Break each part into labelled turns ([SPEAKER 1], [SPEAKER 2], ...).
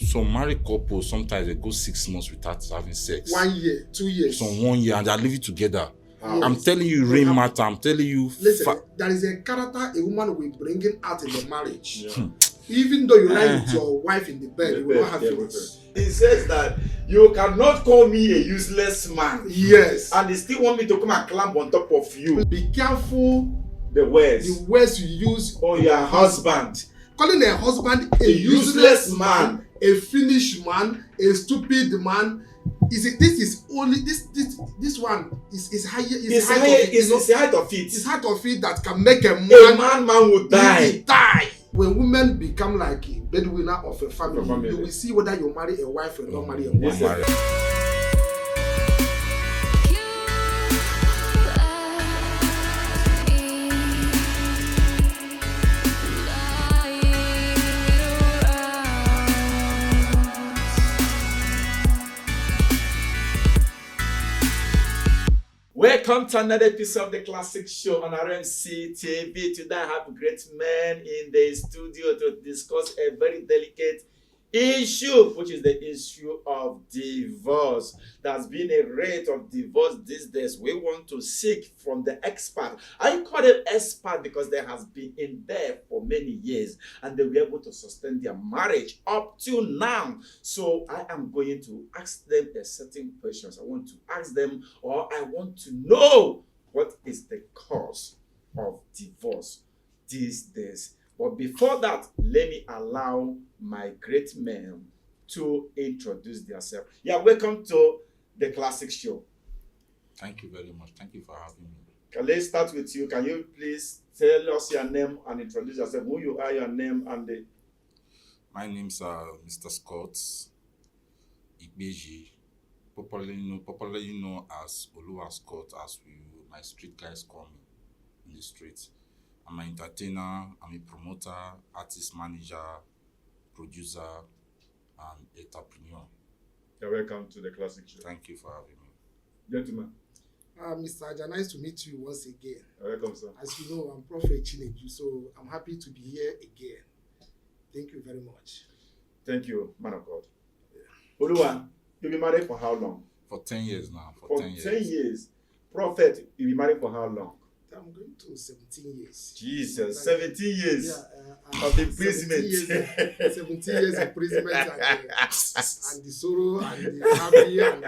[SPEAKER 1] some married couples sometimes they go 6 months without having sex.
[SPEAKER 2] 1 year, 2 years.
[SPEAKER 1] Some 1 year and they're living together.
[SPEAKER 2] Yes.
[SPEAKER 1] I'm telling you, rain matter. I'm telling you.
[SPEAKER 2] Listen, there is a character a woman will bring out in the marriage.
[SPEAKER 3] Yeah.
[SPEAKER 2] Even though you lie with your wife in the bed, you will not have feelings.
[SPEAKER 3] He says that you cannot call me a useless man.
[SPEAKER 2] Yes.
[SPEAKER 3] And they still want me to come and climb on top of you.
[SPEAKER 2] Be careful
[SPEAKER 3] the words
[SPEAKER 2] you use
[SPEAKER 3] on your husband.
[SPEAKER 2] Calling a husband a useless man, a foolish man, a stupid man. This one is higher. It's
[SPEAKER 3] height of it.
[SPEAKER 2] It's height of it that can make a
[SPEAKER 3] man will die.
[SPEAKER 2] When women become like a breadwinner of a family, you will see whether you marry a wife or not marry a wife.
[SPEAKER 3] Yes, welcome to another episode of the Classic Show on RMC TV. Today I have great men in the studio to discuss a very delicate issue, which is the issue of divorce. There's been a rate of divorce these days. We want to seek from the expert. I call them expert because they has been in there for many years and they were able to sustain their marriage up till now. So I am going to ask them a certain questions. I want to ask them, or I want to know what is the cause of divorce these days. But before that, let me allow my great men to introduce themselves. Yeah, welcome to the Classic Show.
[SPEAKER 1] Thank you very much. Thank you for having me.
[SPEAKER 3] Let's start with you. Can you please tell us your name and introduce yourself? Who you are, your name, and the...
[SPEAKER 1] My name's Mr. Scott Igbeji, popularly known as Oluwa Scott, as my street guys call me in the streets. I'm an entertainer, I'm a promoter, artist manager, producer, and entrepreneur.
[SPEAKER 3] You're welcome to the Classic Show.
[SPEAKER 1] Thank you for having me.
[SPEAKER 3] Gentlemen.
[SPEAKER 2] Mr. Ajah, nice to meet you once again.
[SPEAKER 3] You're welcome, sir.
[SPEAKER 2] As you know, I'm Prophet Chinedu, so I'm happy to be here again. Thank you very much.
[SPEAKER 3] Thank you, man of God. Oluwa, you've been married for how long?
[SPEAKER 1] For 10 years now.
[SPEAKER 3] For 10 years. Prophet, you've been married for how long?
[SPEAKER 2] I'm going to 17 years.
[SPEAKER 3] Jesus, 17 years
[SPEAKER 2] of
[SPEAKER 3] imprisonment.
[SPEAKER 2] 17 years imprisonment and the sorrow and the happy and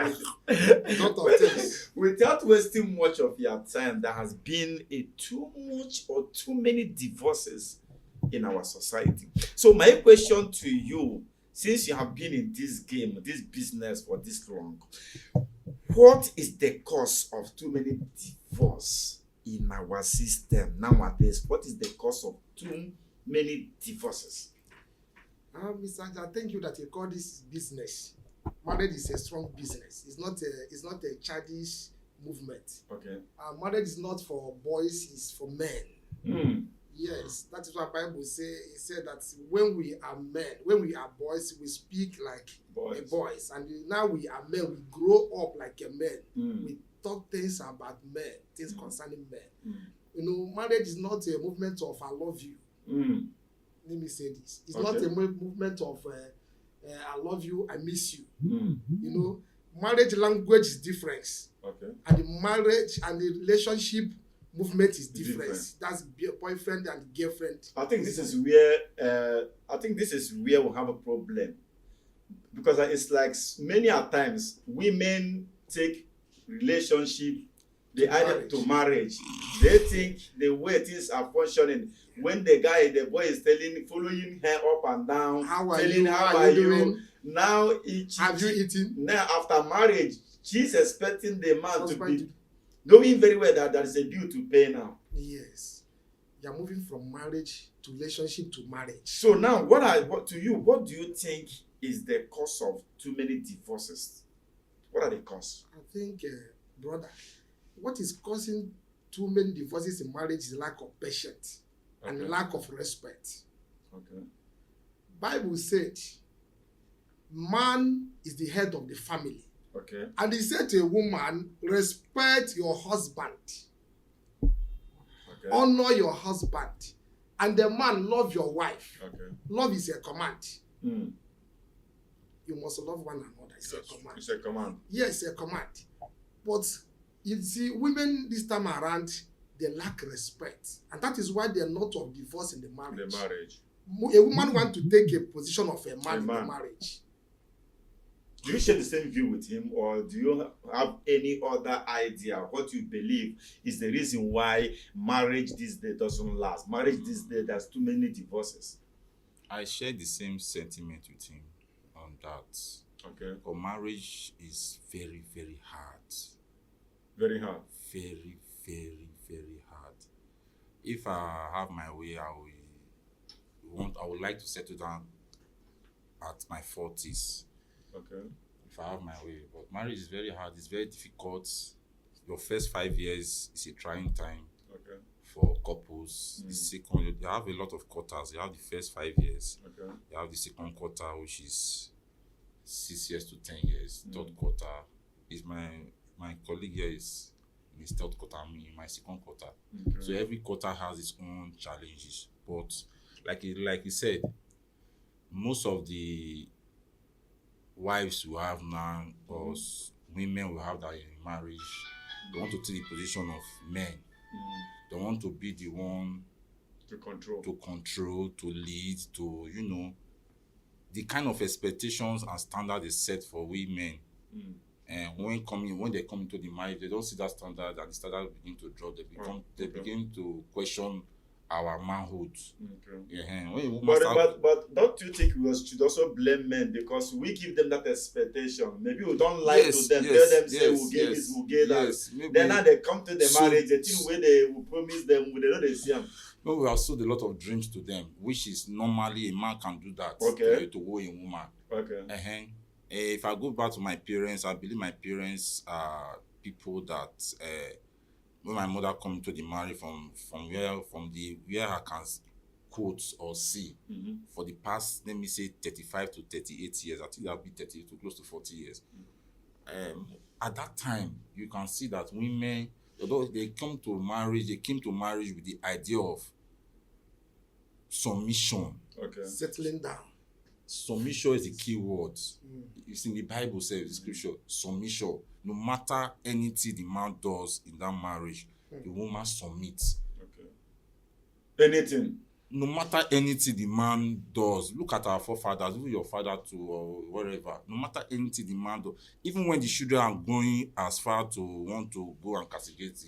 [SPEAKER 2] a lot of things.
[SPEAKER 3] Without wasting much of your time, there has been too much or too many divorces in our society. So my question to you, since you have been in this game, this business for this long, what is the cause of too many divorces in our system nowadays? What is the cause of too many divorces?
[SPEAKER 2] Mr. Ajah, thank you that you call this business. Marriage is a strong business. It's not a childish movement.
[SPEAKER 3] Okay.
[SPEAKER 2] Marriage is not for boys, it's for men. Yes, that is what Bible say. It said that when we are men, when we are boys, we speak like boys. And now we are men, we grow up like a man. We talk things about men, things concerning men. You know, marriage is not a movement of I love you. Let me say this. It's not a movement of I love you, I miss you. You know, marriage language is different.
[SPEAKER 3] Okay.
[SPEAKER 2] And the marriage and the relationship movement is different. That's boyfriend and girlfriend.
[SPEAKER 3] I think this is where we have a problem. Because it's like many a times women take relationship, they add to marriage. They think the way things are functioning, when the boy is following her up and down, how are you doing? Now have you eaten? Now after marriage, she's expecting the man to be knowing very well that there is a bill to pay now.
[SPEAKER 2] Yes, you're moving from marriage to relationship to marriage.
[SPEAKER 3] So now, what do you think is the cause of too many divorces? What are the causes?
[SPEAKER 2] I think, brother, what is causing too many divorces in marriage is lack of patience and lack of respect.
[SPEAKER 3] Okay.
[SPEAKER 2] Bible said, man is the head of the family.
[SPEAKER 3] Okay.
[SPEAKER 2] And he said to a woman, respect your husband. Okay. Honor your husband. And the man, love your wife.
[SPEAKER 3] Okay.
[SPEAKER 2] Love is a command. you must love one another. It's a command.
[SPEAKER 3] It's a command.
[SPEAKER 2] Yes, a command. But you see, women this time around, they lack respect. And that is why there are not of divorce in the marriage. A woman wants to take a position of a man in the marriage.
[SPEAKER 3] Do you share the same view with him, or do you have any other idea what you believe is the reason why marriage these days doesn't last? Marriage these days, there's too many divorces.
[SPEAKER 1] I share the same sentiment with him on that.
[SPEAKER 3] Okay.
[SPEAKER 1] But marriage is very, very hard.
[SPEAKER 3] Very hard.
[SPEAKER 1] Very, very, very hard. If I have my way, I would like to settle down at my 40s.
[SPEAKER 3] Okay.
[SPEAKER 1] If I have my way. But marriage is very hard, it's very difficult. Your first 5 years is a trying time for couples. The second, you have a lot of quarters. You have the first 5 years.
[SPEAKER 3] Okay.
[SPEAKER 1] You have the second quarter, which is 6 years to 10 years. Third quarter is my colleague here is in his third quarter, me in my second quarter.
[SPEAKER 3] Okay.
[SPEAKER 1] So every quarter has its own challenges. But like you said, most of the wives we have now, or women we have that in marriage, they want to take the position of men. They want to be the one
[SPEAKER 3] to control,
[SPEAKER 1] to lead, to, the kind of expectations and standards is set for women. And when they come into the marriage, they don't see that standard, and the standard begin to drop. They begin to question our manhood.
[SPEAKER 3] Okay.
[SPEAKER 1] Yeah.
[SPEAKER 3] But don't you think we should also blame men, because we give them that expectation? Maybe we don't like to them, tell them say we'll get this, we'll get that. Then now they come to the marriage, the thing where they will promise them, they know they see them.
[SPEAKER 1] No, we have sold a lot of dreams to them, which is normally a man can do that to woo a woman.
[SPEAKER 3] Okay.
[SPEAKER 1] If I go back to my parents, I believe my parents are people that when my mother come to the marriage from where I can quote or see for the past, let me say 35 to 38 years, I think that'll be 30 to close to 40 years. At that time, you can see that women, although they came to marriage with the idea of submission.
[SPEAKER 2] Okay. Settling down.
[SPEAKER 1] Submission is the key word. It's in the Bible, says the scripture. Submission. No matter anything the man does in that marriage, the woman submits.
[SPEAKER 3] Okay. Anything.
[SPEAKER 1] No matter anything the man does, look at our forefathers, even your father too, or wherever. No matter anything the man does, even when the children are going as far to want to go and castigate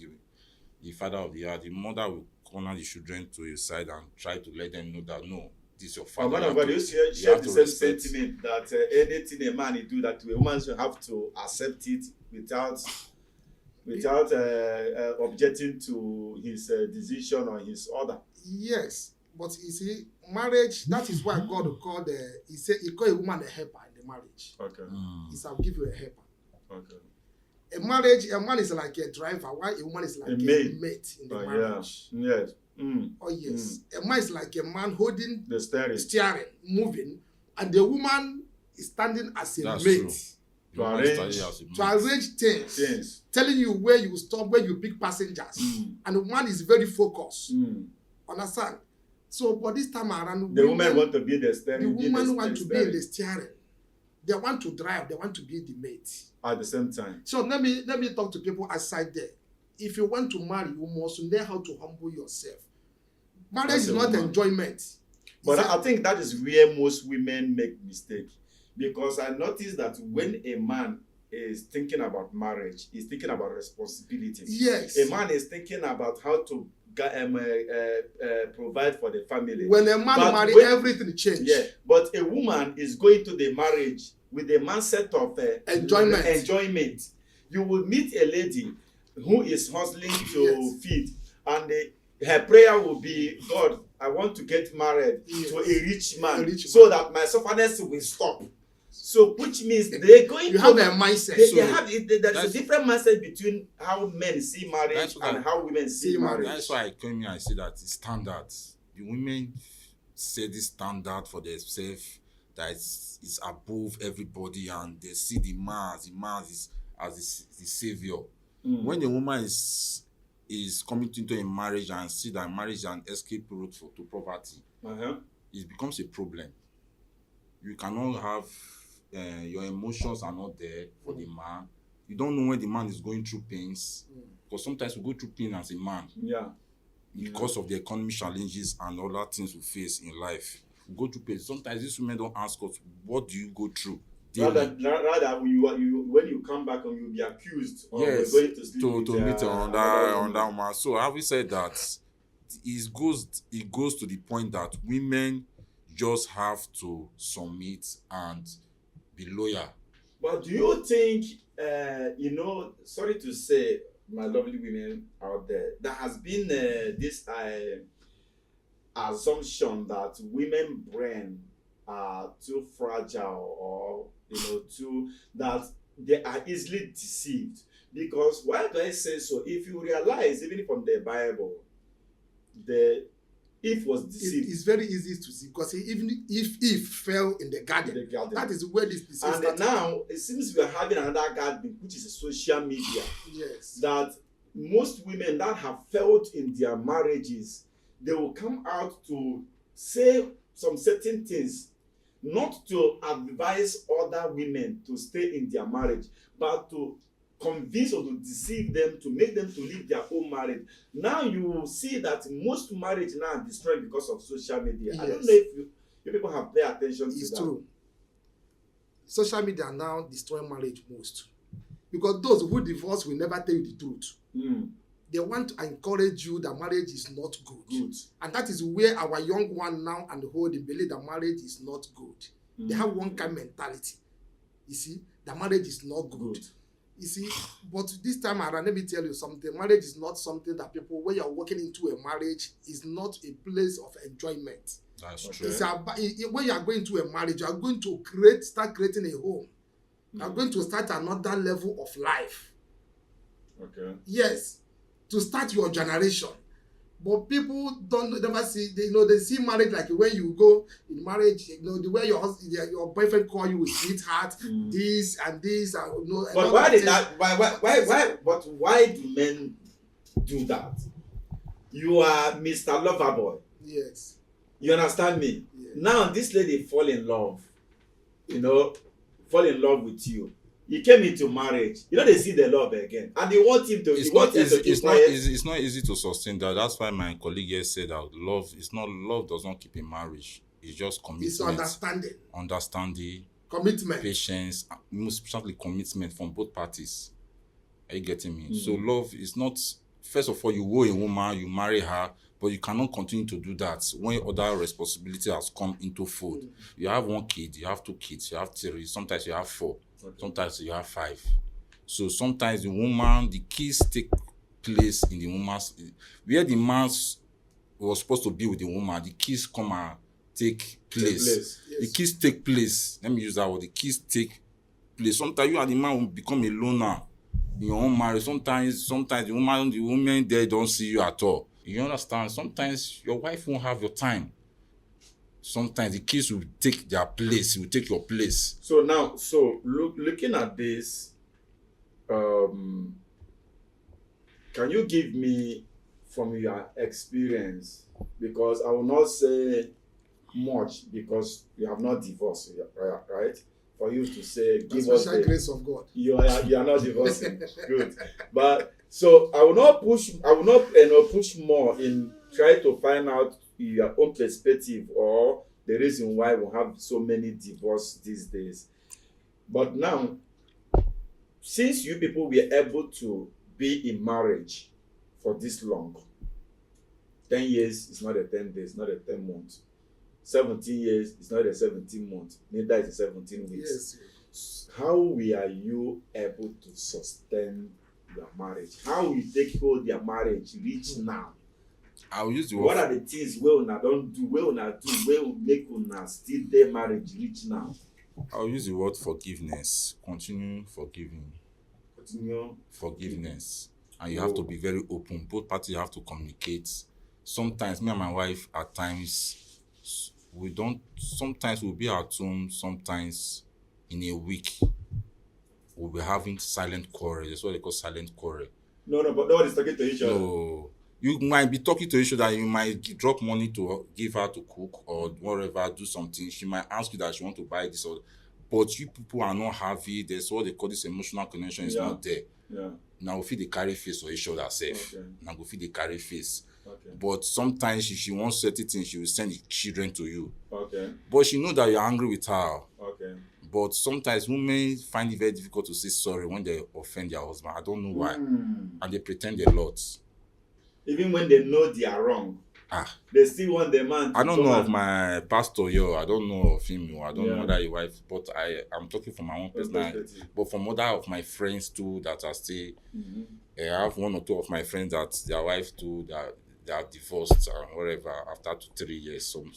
[SPEAKER 1] the father of the earth, the mother will corner the children to his side and try to let them know that no, this is your father.
[SPEAKER 3] But you share the same sentiment that anything a man do, that a woman should have to accept it without objecting to his decision or his order.
[SPEAKER 2] Yes, but you see, marriage, that is why God called he called a woman a helper in the marriage.
[SPEAKER 3] Okay.
[SPEAKER 2] He said, I'll give you a helper.
[SPEAKER 3] Okay.
[SPEAKER 2] A man is like a driver, while a woman is like a mate in the marriage.
[SPEAKER 3] Yeah. Yes.
[SPEAKER 2] Oh yes. A man is like a man holding
[SPEAKER 3] the steering,
[SPEAKER 2] moving, and the woman is standing as a mate.
[SPEAKER 3] To
[SPEAKER 2] arrange things, telling you where you stop, where you pick passengers, and the man is very focused. Understand? So, but this time around,
[SPEAKER 3] the woman want to be the steering.
[SPEAKER 2] The woman want to be in the steering. They want to drive. They want to be the mate
[SPEAKER 3] at the same time.
[SPEAKER 2] So let me talk to people outside there. If you want to marry, you must know how to humble yourself. Marriage is not enjoyment.
[SPEAKER 3] But I think that is where most women make mistake. Because I noticed that when a man is thinking about marriage, he's thinking about responsibilities.
[SPEAKER 2] Yes.
[SPEAKER 3] A man is thinking about how to provide for the family.
[SPEAKER 2] When a man marries, everything changes.
[SPEAKER 3] Yeah, but a woman is going to the marriage with a mindset of enjoyment. You will meet a lady who is hustling to feed, and her prayer will be, God, I want to get married to a rich man, that my suffering will stop. So, which means they're going
[SPEAKER 2] you have a mindset.
[SPEAKER 3] There's a different mindset between how men see marriage and how women see marriage.
[SPEAKER 1] That's why I came here. I say that it's standard. The women say this standard for themselves, that it's above everybody, and they see the man as the savior. When the woman is coming into a marriage and see that marriage is an escape route to poverty, it becomes a problem. You cannot have your emotions are not there for the man. You don't know when the man is going through pains, because sometimes we go through pain as a man.
[SPEAKER 3] Yeah.
[SPEAKER 1] Because of the economic challenges and other things we face in life. We go through pain. Sometimes these women don't ask us, what do you go through daily?
[SPEAKER 3] Rather when you come back and you'll be accused of
[SPEAKER 1] Yes,
[SPEAKER 3] going to sleep
[SPEAKER 1] to
[SPEAKER 3] with,
[SPEAKER 1] meet
[SPEAKER 3] another
[SPEAKER 1] on that woman. So having said that, it goes to the point that women just have to submit and be loyal.
[SPEAKER 3] But do you think, sorry to say, my lovely women out there, there has been this assumption that women brain are too fragile, or too, that they are easily deceived. Because why do I say so? If you realize, even from the Bible, the Eve was deceived.
[SPEAKER 2] It's very easy to see, because even if Eve fell in the garden, that is where this deceit started.
[SPEAKER 3] And now it seems we are having another garden, which is social media.
[SPEAKER 2] Yes.
[SPEAKER 3] That most women that have failed in their marriages, they will come out to say some certain things, not to advise other women to stay in their marriage, but to convince or to deceive them, to make them to leave their own marriage. Now you will see that most marriage now are destroyed because of social media. Yes. I don't know if you people have paid attention to that.
[SPEAKER 2] It's true. Social media are now destroying marriage most, because those who divorce will never tell you the truth. They want to encourage you that marriage is not good. And that is where our young one now and the whole, they believe that marriage is not good. They have one kind of mentality. You see, that marriage is not good. You see, but this time around, let me tell you something. Marriage is not something that people, when you're walking into a marriage, is not a place of enjoyment.
[SPEAKER 1] That's true.
[SPEAKER 2] When you are going to a marriage, you are going to start creating a home. You are going to start another level of life.
[SPEAKER 3] Okay.
[SPEAKER 2] Yes, to start your generation. But people never see, they see marriage like when you go in marriage, the way your boyfriend call you with sweetheart, this and this, and
[SPEAKER 3] But why do men do that? You are Mr. Loverboy.
[SPEAKER 2] Yes.
[SPEAKER 3] You understand me?
[SPEAKER 2] Yes.
[SPEAKER 3] Now this lady fall in love with you. He came into marriage. They see the love again, and they want him to.
[SPEAKER 1] It's not easy to sustain that. That's why my colleague here said that love does not keep a marriage. It's just commitment.
[SPEAKER 2] It's
[SPEAKER 1] understanding,
[SPEAKER 2] commitment,
[SPEAKER 1] patience, most especially commitment from both parties. Are you getting me? So love is not. First of all, you woo a woman, you marry her, but you cannot continue to do that when other responsibility has come into fold. You have one kid, you have two kids, you have three, sometimes you have four. Okay. Sometimes you have 5. So sometimes the kids take place in the woman's, where the man was supposed to be with the woman, the kids come and take place. Yes. The kids take place. Let me use that word. The kids take place. Sometimes you and the man will become a loner in your own marriage. Sometimes the woman there don't see you at all. You understand? Sometimes your wife won't have your time. Sometimes the kids will take their place, will take your place.
[SPEAKER 3] So now, looking at this, can you give me from your experience, because I will not say much because you have not divorced, right? For you to say, give us the
[SPEAKER 2] grace of God.
[SPEAKER 3] You are not divorcing. Good. But so I will not push more in trying to find out your own perspective or the reason why we have so many divorces these days. But now, since you people were able to be in marriage for this long, 10 years is not a 10 days, not a 10 months. 17 years is not a 17 months, neither is a 17 weeks. Yes. How are you able to sustain your marriage? How will you take hold your marriage reach now?
[SPEAKER 1] I will use the word.
[SPEAKER 3] What are the things we una don't do, we una do, we will make una still their marriage reach now?
[SPEAKER 1] I will use the word forgiveness. Continue forgiving. Forgiveness. And you have to be very open. Both parties have to communicate. Sometimes me and my wife at times sometimes we'll be at home, sometimes in a week we'll be having silent quarrel. That's what they call silent quarrel.
[SPEAKER 3] No, but nobody's talking to each other.
[SPEAKER 1] No. You might be talking to each other, you might drop money to give her to cook or whatever, do something. She might ask you that she want to buy this, but you people are not happy. There's what they call this emotional connection is not there.
[SPEAKER 3] Yeah.
[SPEAKER 1] Now we feel they carry face for each other safe.
[SPEAKER 3] Okay.
[SPEAKER 1] Now we feel they carry face.
[SPEAKER 3] Okay.
[SPEAKER 1] But sometimes if she wants certain things, she will send the children to you.
[SPEAKER 3] Okay.
[SPEAKER 1] But she know that you're angry with her.
[SPEAKER 3] Okay.
[SPEAKER 1] But sometimes women find it very difficult to say sorry when they offend their husband. I don't know why. And they pretend a lot.
[SPEAKER 3] Even when they know they are wrong. They still want the man to
[SPEAKER 1] I don't know of my pastor here. I don't know of him. I don't know whether his wife. But I'm talking from my own personal. But from other of my friends too that are still. I have one or two of my friends that their wife too that they are divorced or whatever after 3 years, some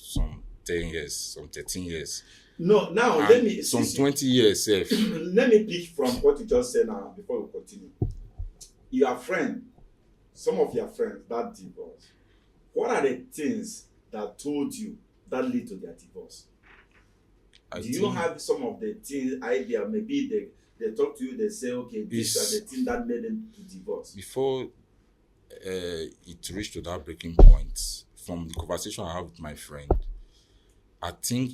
[SPEAKER 1] 10 years, some 13 years.
[SPEAKER 3] No, now
[SPEAKER 1] and
[SPEAKER 3] let me
[SPEAKER 1] some 20 years safe.
[SPEAKER 3] Let me pick from what you just said now before we continue. Your friend, some of your friends that divorce, what are the things that told you that lead to their divorce? Do you have some of the things idea? Maybe they talk to you, they say, okay, these are the things that made them to divorce. Before
[SPEAKER 1] it reached to that breaking point, from the conversation I have with my friend, I think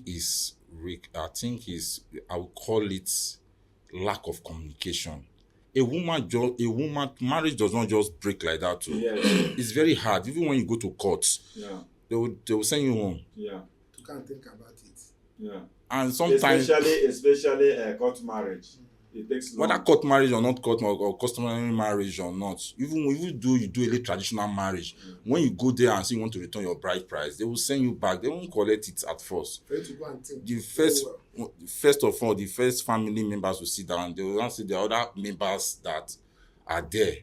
[SPEAKER 1] I would call it lack of communication. Marriage does not just break like that too.
[SPEAKER 3] Yeah.
[SPEAKER 1] It's very hard. Even when you go to court, they will send you home.
[SPEAKER 2] You can't think about it.
[SPEAKER 3] Yeah.
[SPEAKER 1] And sometimes,
[SPEAKER 3] especially court marriage, it takes long.
[SPEAKER 1] Whether court marriage or not court or customary marriage or not, even if you do a little traditional marriage, when you go there and say you want to return your bride price, they will send you back. They won't collect it at first.
[SPEAKER 2] For you to go and think.
[SPEAKER 1] First of all, the first family members will sit down. They will see the other members that are there.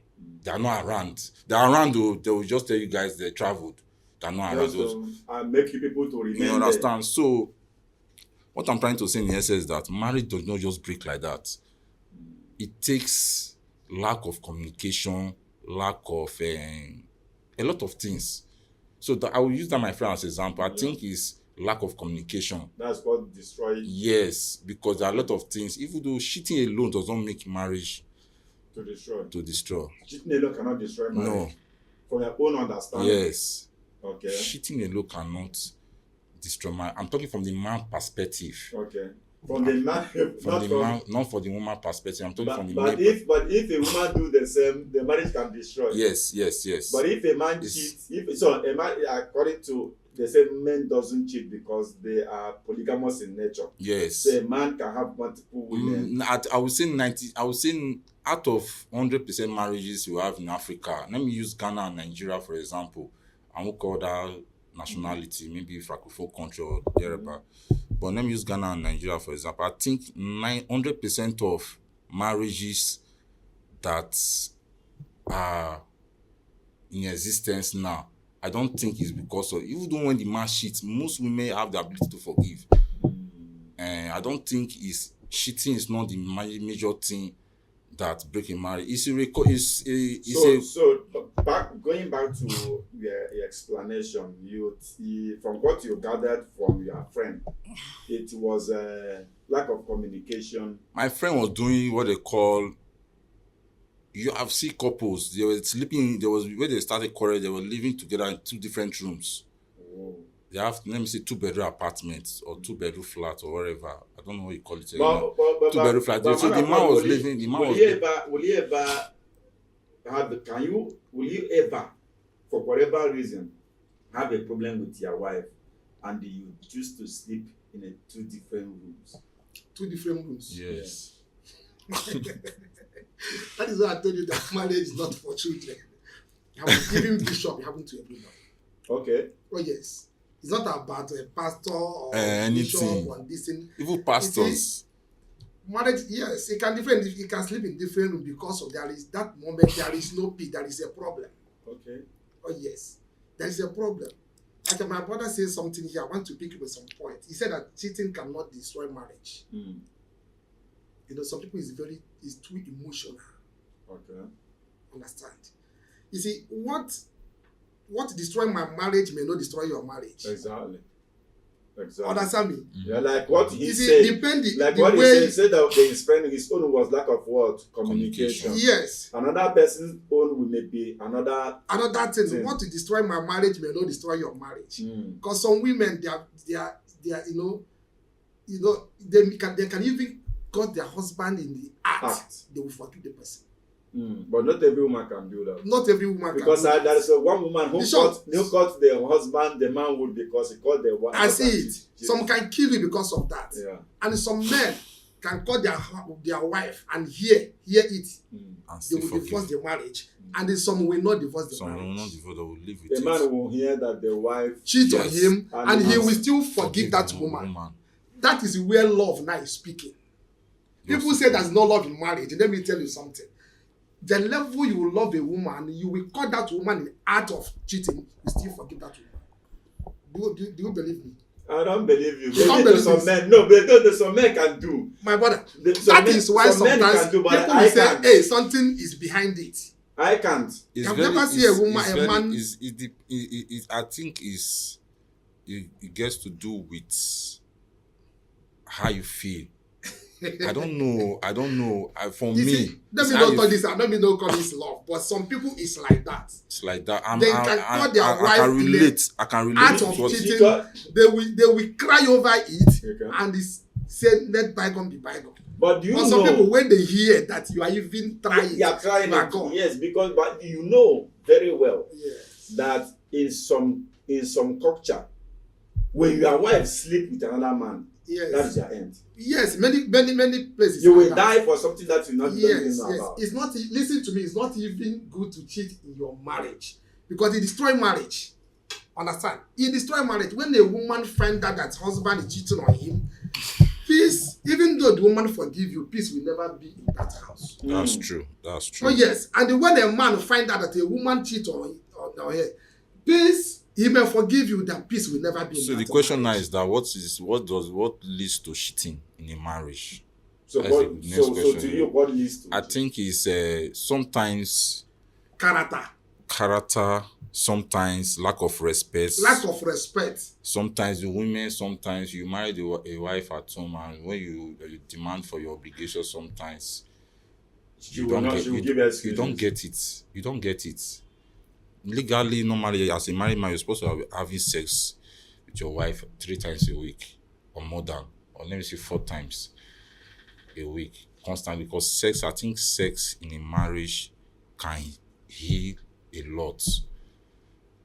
[SPEAKER 1] They are not around. They are around though. They will just tell you guys they traveled. They are not around.
[SPEAKER 3] And make you people to remember.
[SPEAKER 1] You understand? So, what I'm trying to say in the essence is that marriage does not just break like that. It takes lack of communication, lack of a lot of things. So I will use that my friend as an example. I think it's lack of communication.
[SPEAKER 3] That's what destroys.
[SPEAKER 1] Yes, because there are a lot of things. Even though cheating alone does not make marriage
[SPEAKER 3] to destroy. Cheating alone cannot destroy marriage.
[SPEAKER 1] No.
[SPEAKER 3] From your own understanding.
[SPEAKER 1] Yes.
[SPEAKER 3] Okay.
[SPEAKER 1] Cheating alone cannot destroy marriage. I'm talking from the man perspective.
[SPEAKER 3] Okay. From the man,
[SPEAKER 1] not for the woman perspective. I'm talking from the
[SPEAKER 3] man. But if a woman do the same, the marriage can destroy.
[SPEAKER 1] Yes.
[SPEAKER 3] But if a man cheats, a man, according to they say, men doesn't cheat because they are polygamous in nature.
[SPEAKER 1] Yes.
[SPEAKER 3] So a man can have multiple women.
[SPEAKER 1] I would say out of 100% marriages we have in Africa. Let me use Ghana and Nigeria for example. I won't call that nationality, maybe Francophone country or thereabout. But let me use Ghana and Nigeria for example. I think 100% of marriages that are in existence now, I don't think it's because of, even though when the man cheats, most women have the ability to forgive. And I don't think cheating is not the major thing that break a marriage.
[SPEAKER 3] Going back to your explanation, from what you gathered from your friend, it was a lack of communication.
[SPEAKER 1] My friend was doing what they call, you have seen couples, they were sleeping, where they started quarreling, they were living together in 2 different rooms.
[SPEAKER 3] Oh.
[SPEAKER 1] They have, let me say, 2-bedroom apartments or 2-bedroom flats or whatever. I don't know what you call it. 2-bedroom flats. So the man was living. Will
[SPEAKER 3] you ever, for whatever reason, have a problem with your wife and you choose to sleep in 2 different rooms?
[SPEAKER 2] 2 different rooms?
[SPEAKER 1] Yes.
[SPEAKER 2] That is why I told you that marriage is not for children. Even bishop, it happened to everyone.
[SPEAKER 3] Okay.
[SPEAKER 2] Oh yes. It's not about a pastor or
[SPEAKER 1] anything.
[SPEAKER 2] bishop or this thing.
[SPEAKER 1] Even pastors.
[SPEAKER 2] Marriage, yes, it can sleep in different rooms because of there is that moment there is no peace, there is a problem.
[SPEAKER 3] Okay.
[SPEAKER 2] Oh yes, there is a problem. Like my brother says something here, I want to pick up with some point. He said that cheating cannot destroy marriage. You know, some people is too emotional.
[SPEAKER 3] Okay.
[SPEAKER 2] Understand? You see, what destroy my marriage may not destroy your marriage.
[SPEAKER 3] Exactly.
[SPEAKER 2] Understand me?
[SPEAKER 3] Yeah, like what he said. He said that his own was lack of what? Communication.
[SPEAKER 2] Yes.
[SPEAKER 3] Another person's own will be another
[SPEAKER 2] thing. What to destroy my marriage may not destroy your marriage. Because some women they are you know, they can even cut their husband in the act. They will forgive the person.
[SPEAKER 3] But not every woman can do that.
[SPEAKER 2] Not every woman
[SPEAKER 3] because
[SPEAKER 2] can do that.
[SPEAKER 3] There is one woman who cut the husband, the man would, because he caught the wife.
[SPEAKER 2] I see it. Some can kill you because of that.
[SPEAKER 3] Yeah.
[SPEAKER 2] And some men can call their wife and hear it. They will divorce the marriage. And then some will not divorce the marriage.
[SPEAKER 1] Some will not divorce, they will live with
[SPEAKER 3] the
[SPEAKER 1] it.
[SPEAKER 3] Man will hear that the wife
[SPEAKER 2] cheat on him, and he will still forgive that woman. That is where love now is speaking. People say there's no love in marriage. Let me tell you something. The level you will love a woman, you will call that woman in the act of cheating, you still forgive that woman. Do you believe me?
[SPEAKER 3] I don't believe you.
[SPEAKER 2] Maybe
[SPEAKER 3] some men, no, but some men can do.
[SPEAKER 2] My brother, that is why sometimes people will say, hey, something is behind it.
[SPEAKER 3] I can't.
[SPEAKER 2] I've never seen a woman, a man.
[SPEAKER 1] I think it gets to do with how you feel. I don't know. For me,
[SPEAKER 2] let me not call this. I don't mean don't call this love, but some people it's like that.
[SPEAKER 1] It's like that.
[SPEAKER 2] They can call their wife.
[SPEAKER 1] I can relate.
[SPEAKER 2] Act of cheating. They will cry over it, and say let bygone be bygone.
[SPEAKER 3] But do you know?
[SPEAKER 2] Some people, when they hear that you are even trying,
[SPEAKER 3] you are trying
[SPEAKER 2] it.
[SPEAKER 3] Yes, but you know very well that in some culture, when your wife sleep with another man, that's your end.
[SPEAKER 2] Yes, many places.
[SPEAKER 3] You will die for something that you not even know about.
[SPEAKER 2] It's not. Listen to me. It's not even good to cheat in your marriage because it destroy marriage. Understand? It destroy marriage when a woman find out that husband is cheating on him. Peace, even though the woman forgive you, peace will never be in that house.
[SPEAKER 1] That's true.
[SPEAKER 2] Oh yes, and when a man find out that a woman cheat on her, peace, he may forgive you, that peace will never be.
[SPEAKER 1] So the question now is that what leads to cheating in a marriage?
[SPEAKER 3] So to you, what leads to?
[SPEAKER 1] I think it's sometimes character, sometimes lack of respect. Sometimes the women, sometimes you marry a wife at home, and when you demand for your obligation, sometimes you don't get it. Legally, normally, as a married man, you're supposed to be having sex with your wife 3 times a week or more than, or let me say 4 times a week, constantly. Because I think sex in a marriage can heal a lot.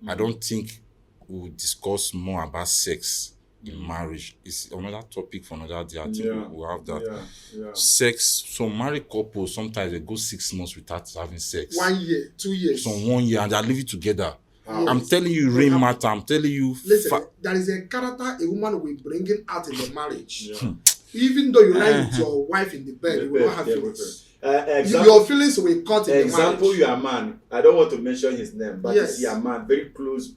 [SPEAKER 1] I don't think we'll discuss more about sex in marriage. It's another topic for another day. I think we'll have that. Sex, some married couples, sometimes they go 6 months without having sex.
[SPEAKER 2] 1 year, 2 years.
[SPEAKER 1] Some 1 year, and they're living together. Yes. I'm telling you, rain matter. I'm telling you.
[SPEAKER 2] Listen, there is a character a woman will bring out in the marriage. Even though you lie with your wife in the bed, you will not have feelings. Your feelings will cut in the marriage.
[SPEAKER 3] Example, you are a man. I don't want to mention his name, but you see a man very close,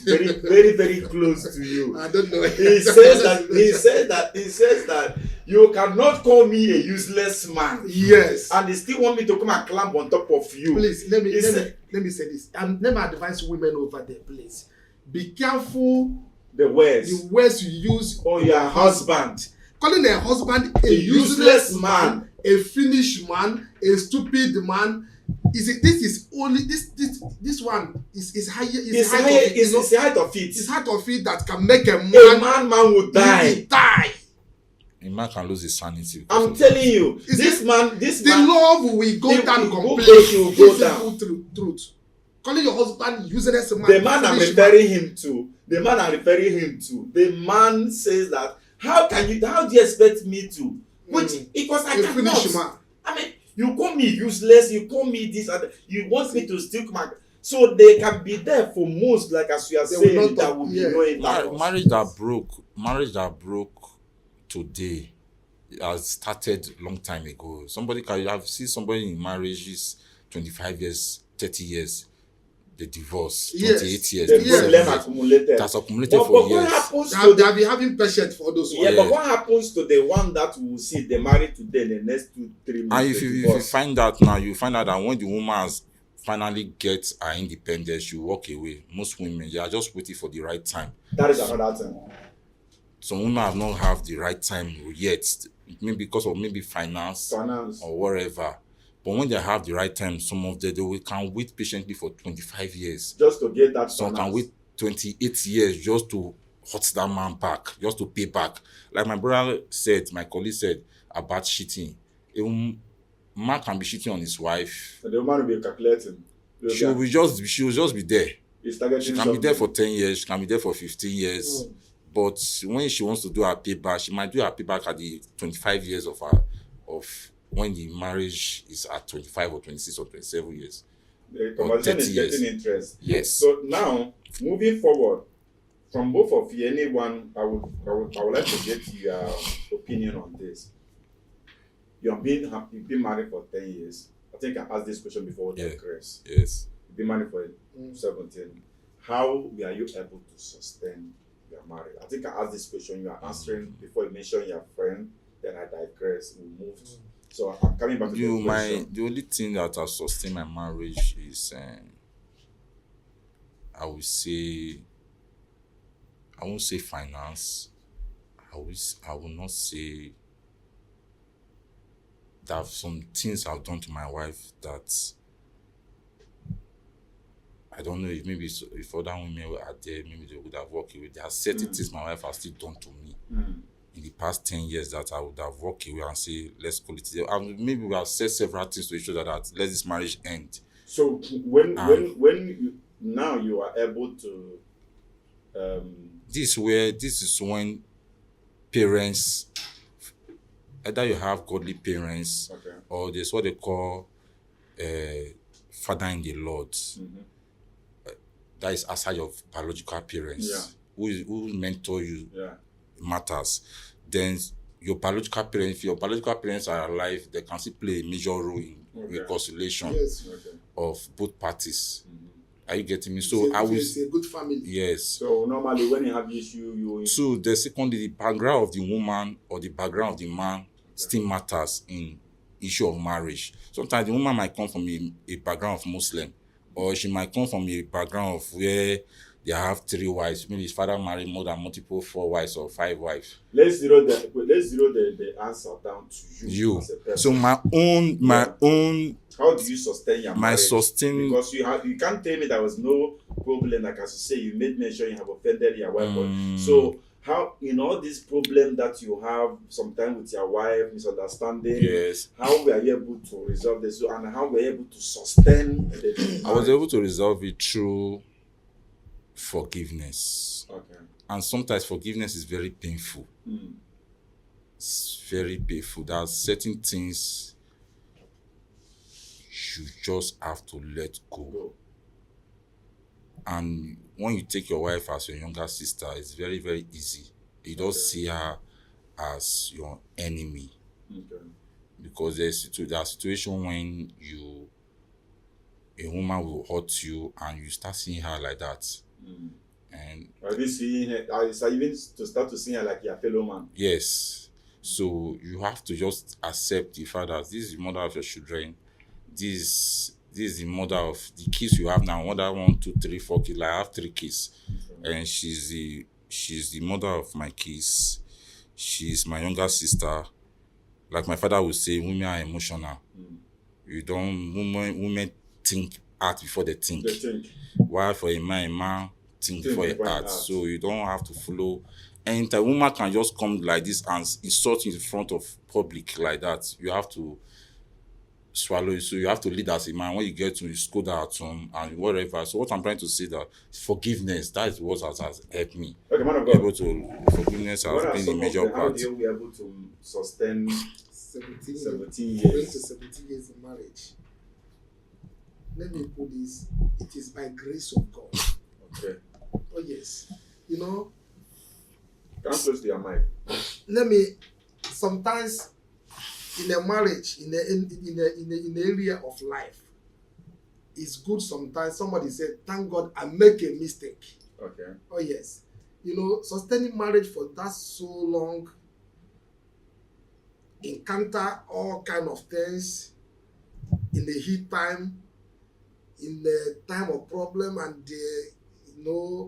[SPEAKER 3] very, very, very close to you.
[SPEAKER 2] I don't know.
[SPEAKER 3] He says that you cannot call me a useless man.
[SPEAKER 2] Yes.
[SPEAKER 3] And they still want me to come and climb on top of you.
[SPEAKER 2] Please, let me say this. And let me advise women over there, please. Be careful
[SPEAKER 3] the words
[SPEAKER 2] you use
[SPEAKER 3] on your husband.
[SPEAKER 2] Calling a husband a useless man, a foolish man, a stupid man. This one is higher. It's the height of it. It's height of it that can make a man
[SPEAKER 3] will die.
[SPEAKER 1] A man can lose his sanity.
[SPEAKER 3] I'm telling you, the
[SPEAKER 2] love will go down completely. Go down. Truth. Calling your husband useless man.
[SPEAKER 3] The man I'm referring him to. The man says that. How do you expect me to? Because I cannot. I mean, you call me useless, you call me this, and you want me to still come back. So they can be there for most, like as you are saying, that will be no impact.
[SPEAKER 1] Marriage that broke today has started long time ago. I've seen somebody in marriages 25 years, 30 years. The divorce, 28 years.
[SPEAKER 3] The problem accumulated.
[SPEAKER 1] That's accumulated for years.
[SPEAKER 2] They have been having patience for those ones.
[SPEAKER 3] But what happens to the one that will see they married today in the next 2-3 months?
[SPEAKER 1] And if you find out now, you find out that when the woman has finally gets her independence, she walk away. Most women, they are just waiting for the right time.
[SPEAKER 3] That is another thing.
[SPEAKER 1] Some women have not have the right time yet, maybe because of finance or whatever. But when they have the right time, some of them can wait patiently for 25 years.
[SPEAKER 3] Just to get that.
[SPEAKER 1] Some can wait 28 years just to hurt that man back, just to pay back. Like my brother said, my colleague said about cheating. A man can be cheating on his wife.
[SPEAKER 3] So the woman will be calculating.
[SPEAKER 1] She will just be there. She can be there for 10 years, she can be there for 15 years. But when she wants to do her payback, she might do her payback at the 25 years of when the marriage is at 25 or 26 or 27 years.
[SPEAKER 3] The conversation is getting interest.
[SPEAKER 1] Yes.
[SPEAKER 3] So now, moving forward, from both of you, anyone, I would like to get your opinion on this. You've been married for 10 years. I think I asked this question before.
[SPEAKER 1] Yes.
[SPEAKER 3] You've been married for 17. How were you able to sustain your marriage? I think I asked this question. You are answering before you mentioned your friend. Then I digress. We moved. So I'm coming back to the question.
[SPEAKER 1] The only thing that has sustained my marriage is, I won't say finance. I will not say that some things I've done to my wife that I don't know if other women were there, maybe they would have walked away. There are certain things my wife has still done to me in the past 10 years that I would have walked away and say, let's call it there. And maybe we have said several things to each other that let this marriage end.
[SPEAKER 3] So when you are able to
[SPEAKER 1] this is when parents, either you have godly parents, or there's what they call father in the Lord. That is aside of biological parents who mentor you matters. Then your biological parents, if your biological parents are alive, they can still play a major role in reconciliation of both parties. Are you getting me? So
[SPEAKER 2] it's a good family.
[SPEAKER 1] Yes.
[SPEAKER 3] So normally when you have issue,
[SPEAKER 1] So the secondly, the background of the woman or the background of the man still matters in issue of marriage. Sometimes the woman might come from a background of Muslim, or she might come from a background of where they have 3 wives. Maybe his father married more than multiple 4 wives or 5 wives.
[SPEAKER 3] Let's zero the answer down to you. As a person.
[SPEAKER 1] So my own.
[SPEAKER 3] How do you sustain your marriage?
[SPEAKER 1] Because
[SPEAKER 3] you can't tell me there was no problem. Like as you say, you made mention you have offended your wife. So how in all these problems that you have sometimes with your wife, misunderstanding, how were you able to resolve this, and how were you able to sustain the marriage?
[SPEAKER 1] I was able to resolve it through forgiveness. And sometimes forgiveness is very painful. It's very painful. There are certain things you just have to let go. And when you take your wife as your younger sister, it's very, very easy. You don't see her as your enemy. Because there's a situation when a woman will hurt you and you start seeing her like that. And
[SPEAKER 3] are you seeing her? Even to start to see her like your fellow man?
[SPEAKER 1] Yes. So you have to just accept the fact that this is the mother of your children. This is the mother of the kids you have now. Mother 1, 2, 3, 4 kids. Like I have 3 kids, and she's the mother of my kids. She's my younger sister. Like my father would say, women are emotional. Women think act before they think. While for a man think before he act. So you don't have to follow. And a woman can just come like this and insult you in front of public like that. You have to swallow it. So you have to lead as a man. When you get to school that at home and whatever. So what I'm trying to say that forgiveness, that is what has helped me.
[SPEAKER 3] Okay, man of God.
[SPEAKER 1] Forgiveness has been a major part.
[SPEAKER 3] How do you be able to sustain
[SPEAKER 2] 17
[SPEAKER 3] years?
[SPEAKER 2] Going to 17 years in marriage. Let me put this, it is by grace of God.
[SPEAKER 3] Okay.
[SPEAKER 2] Oh yes. You know,
[SPEAKER 3] come close to your mic.
[SPEAKER 2] Sometimes in a marriage, in the area of life, it's good sometimes somebody said, thank God I make a mistake.
[SPEAKER 3] Okay.
[SPEAKER 2] Oh yes. You know, sustaining marriage for that so long, encounter all kind of things in the heat time, in the time of problem, and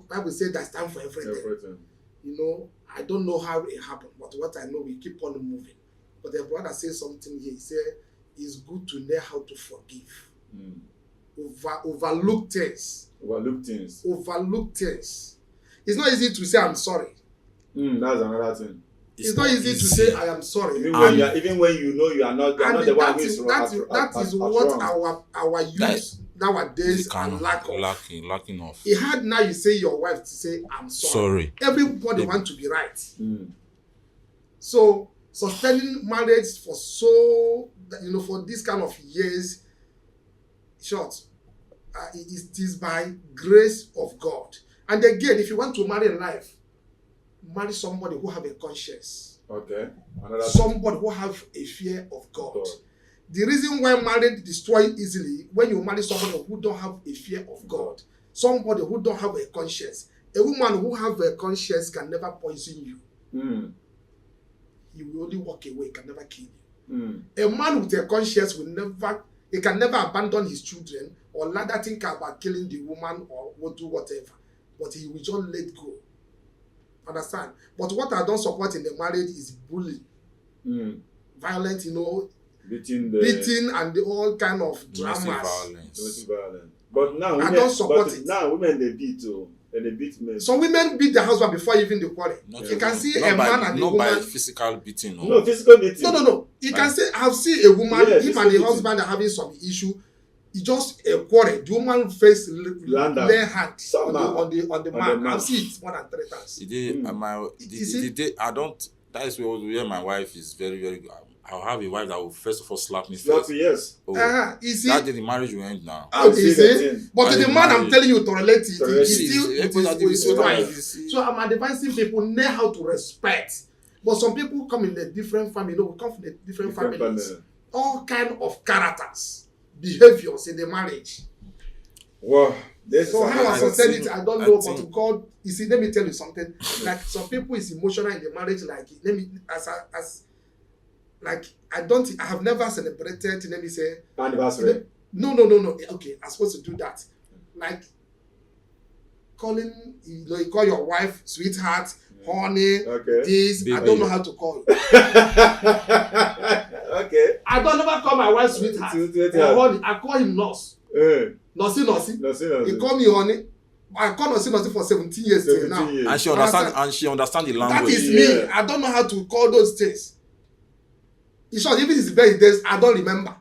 [SPEAKER 2] Bible says there's time for everything. You know, I don't know how it happened, but what I know, we keep on moving. But the brother says something here. He said, it's good to know how to forgive. Overlook things. It's not easy to say I'm sorry.
[SPEAKER 3] That's another thing.
[SPEAKER 2] It's not easy to say I am sorry.
[SPEAKER 3] Even when you know you are not the one who is wrong.
[SPEAKER 2] That is what our youth nowadays are
[SPEAKER 1] lacking of.
[SPEAKER 2] It's hard now you say your wife to say I'm sorry. Everybody wants to be right. So sustaining marriage for for this kind of years short, it is by grace of God. And again, if you want to marry in life, marry somebody who have a conscience.
[SPEAKER 3] Okay.
[SPEAKER 2] Somebody who have a fear of God. The reason why marriage destroy easily when you marry somebody who don't have a fear of God, somebody who don't have a conscience. A woman who have a conscience can never poison you. He will only walk away, can never kill you. A man with a conscience can never abandon his children or rather think about killing the woman or will do whatever. But he will just let go. Understand? But what I don't support in the marriage is bullying. Violent, beating and all kind of dramas.
[SPEAKER 1] Domestic
[SPEAKER 3] violence. But now
[SPEAKER 2] I don't support it.
[SPEAKER 3] Now women they beat too. And they beat men.
[SPEAKER 2] Some women beat their husband before even the quarrel. You can see a man and a woman.
[SPEAKER 1] Not by physical beating.
[SPEAKER 3] No, physical beating.
[SPEAKER 2] No. You can say I've seen a woman, him and the husband are having some issue. It's just a quarrel. The woman face lay hand on the man. I've seen it more than 3 times.
[SPEAKER 1] I don't. That is where my wife is very, very good. I'll have a wife that will first of all slap me first.
[SPEAKER 3] Yes.
[SPEAKER 2] You see?
[SPEAKER 1] That day the marriage will end now.
[SPEAKER 2] You see? But the man I'm telling you to relate it, it's still wife. So I'm advising people know how to respect. But some people come in a different family. We come from different families. All kind of characters, behaviors in the marriage.
[SPEAKER 3] Wow.
[SPEAKER 2] So how I sustain it, I don't know. But God, you see, let me tell you something. Like some people is emotional in the marriage. Like I have never celebrated. Let me say
[SPEAKER 3] anniversary.
[SPEAKER 2] No. Okay, I'm supposed to do that. Like calling, you call your wife sweetheart, honey, this. Baby. I don't know how to call.
[SPEAKER 3] Okay.
[SPEAKER 2] I don't ever call my wife sweetheart or honey. I call him nurse. Nosi. He call me honey. I call Nosi for 17 years till now.
[SPEAKER 1] And she understand the language.
[SPEAKER 2] That is me. I don't know how to call those things. In short, even his birthdays, I don't remember.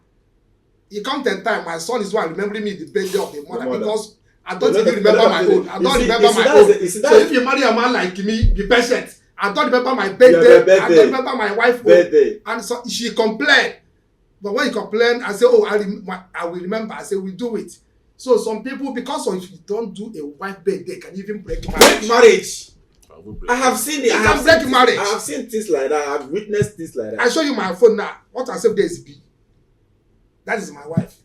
[SPEAKER 2] He come 10 times. My son is one remembering me the birthday of the mother because I don't even remember my own. I don't remember my own. So if you marry a man like me, be patient. I don't remember my birthday. I don't remember my wife's birthday. And so she complained. But when he complained, I say, I will remember. I say, we do it. So some people, because of if you don't do a wife birthday, can even break marriage.
[SPEAKER 3] I have seen it. I have seen things like that. I have witnessed things like that.
[SPEAKER 2] I show you my phone now. What I say there is B. That is my wife.